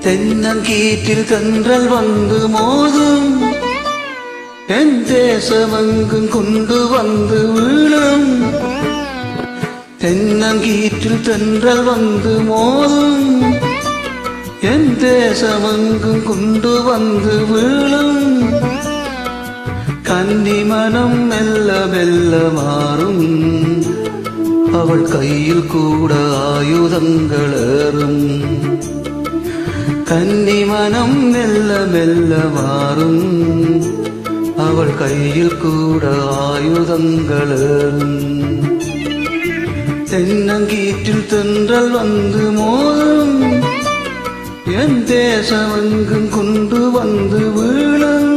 தென்னங்கீற்றில் தென்றல் வந்து மோதும் என் தேசமெங்கும் கொண்டு வந்து வீழும். தென்னங்கீற்றில் தென்றல் வந்து மோதும் என் தேசமெங்கும் கொண்டு வந்து வீழும். கன்னி மனம் மெல்ல மெல்ல மாறும், அவள் கையில் கூட ஆயுதங்கள் ஏறும். கன்னி மனம் மெல்ல மெல்ல மாறும், அவள் கையில் கூட ஆயுதங்கள் ஏறும். தென்னங்கீற்றில் தென்றல் வந்து மோதும் என் தேசமெங்கும் கொண்டு வந்து வீழும்.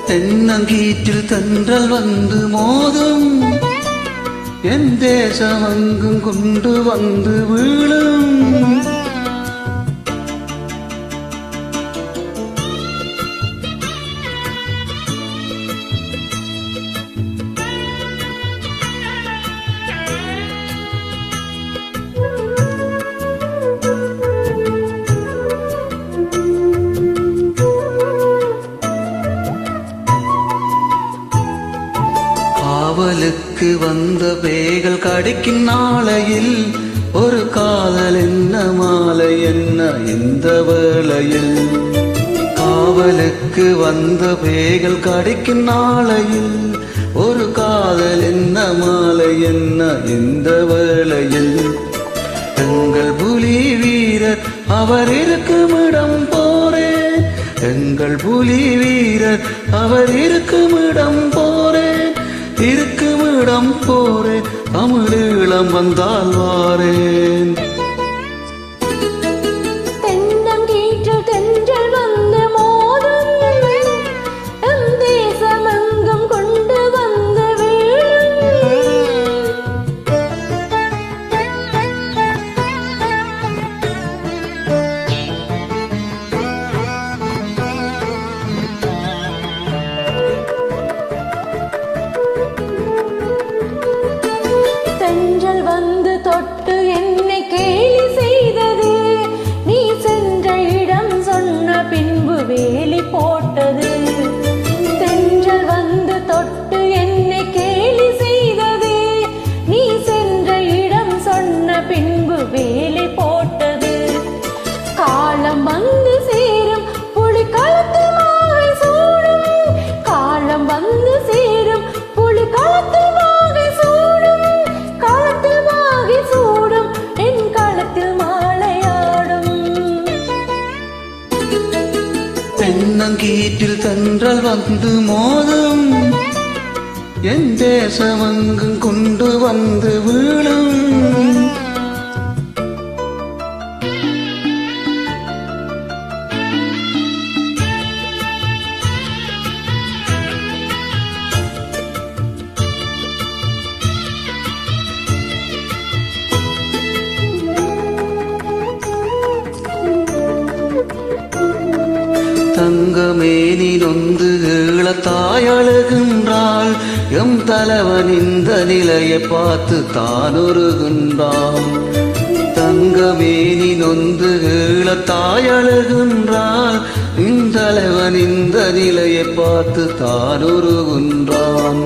தென்னங்கீற்றில் தென்றல் வந்து மோதும் என் தேசமெங்கும் கொண்டு வந்து வீழும். காவலுக்கு வந்த பேய்கள் கடிக்கும் நாளையில் ஒரு காதல் என்ன மாலை என்ன இந்த வேளையில். காவலுக்கு வந்த பேய்கள் கடிக்கும் நாளையில் ஒரு காதல் என்ன மாலை என்ன இந்த வேளையில். எங்கள் புலி வீரர் அவர் இருக்குமிடம் போறேன், எங்கள் புலி வீரர் அவர் இருக்குமிடம் போறேன். இருக்குமிடம் போறேன், தமிழீழம் வந்தால் வாரேன். தென்னங்கீற்றில் தென்றல் வந்து மோதும் என் தேசமெங்கும் கொண்டு வந்து வீழும். தென்றல் வந்து தொட்டு என்னை கேலி செய்தது, நீ சென்ற இடம் சொன்ன பின்பு வேலி போட்டது. தென்றல் வந்து தொட்டு என்னை கேலி செய்தது, நீ சென்ற இடம் சொன்ன பின்பு வேலி போட்டது. காலம் வந்து சேரும் புலி களத்தில் மாலை சூடும், காலம் வந்து சேரும் புலி களத்தில் மாலை சூடும். களத்தில் மாலை சூடும் என் களத்தில் மாலையாடும். தென்னங்கீற்றில் தென்றல் வந்து மோதும் என் தேசமெங்கும் கொண்டு வந்து வீழும். தங்கமேனி நொந்து ஈழத்தாய் அழுகின்றாள், எம் தலைவன் இந்த நிலையை பார்த்து தான் உருகின்றான். தங்கமேனி நொந்து ஈழத்தாய் அழுகின்றாள், இந்த தலைவன் இந்த நிலையை பார்த்து தான் உருகின்றான்.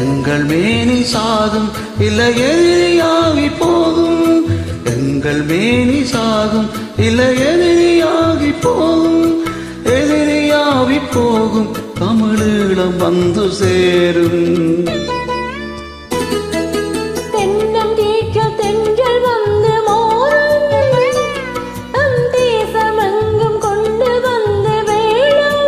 எங்கள் மேனி சாகும் இல்லை எதிரியாகி போகும், எங்கள் மேனி சாகும் இல்லை எதிரியாகி போகும். மாறி போகும் தமிழீழம் வந்து சேரும். தென்னம் கேட்க தென்றல் வந்து மோதும் நம் தேசமெங்கும் கொண்டு வந்து வேளும்.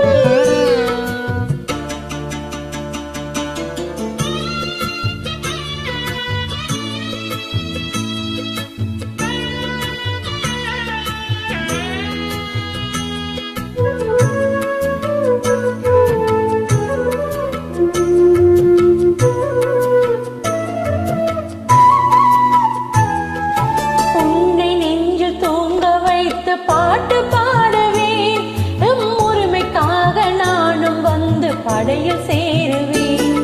உன்னை நெஞ்சில் தூங்க வைத்து பாட்டு பாடுவேன். எம் உரிமைக்காக நானும் வந்து படையில் சேருவேன்.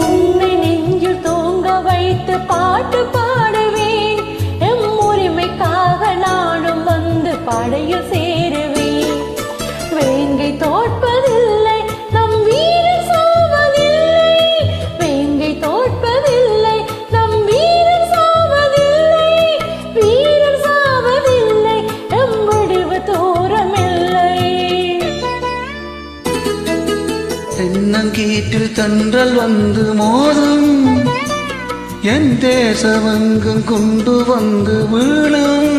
உன்னை நெஞ்சில் தூங்க வைத்து பாட்டு பாடுவேன். எம் உரிமைக்காக நானும் வந்து படையில் சேருவேன். வேங்கை தோற்பதில்லை நம் வீரர் சாவதில்லை. வேங்கை தோற்பதில்லை நம் வீரர் சாவதில்லை. வீரர் சாவதில்லை எம் விடிவு தூரமில்லை. தென்னங்கீற்றில் தென்றல் வந்து மோதும் என் தேசமெங்கும் கொண்டு வந்து வீழும்.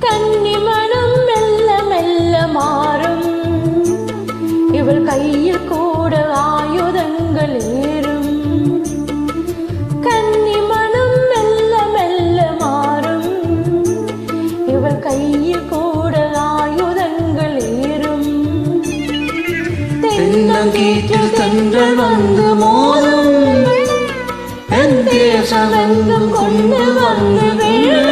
கன்னி மனம் மெல்ல மெல்ல மாறும். இவள் கையில் கூட ஆயுதங்கள் ஏறும். கன்னி மனம் மெல்ல மெல்ல மாறும். இவள் கையில் கூட ஆயுதங்கள் ஏறும். தென்னங்கீற்றில் தென்றல் வந்து மோதும் என் தேசமெங்கும் கொண்டு வந்து வீழும்.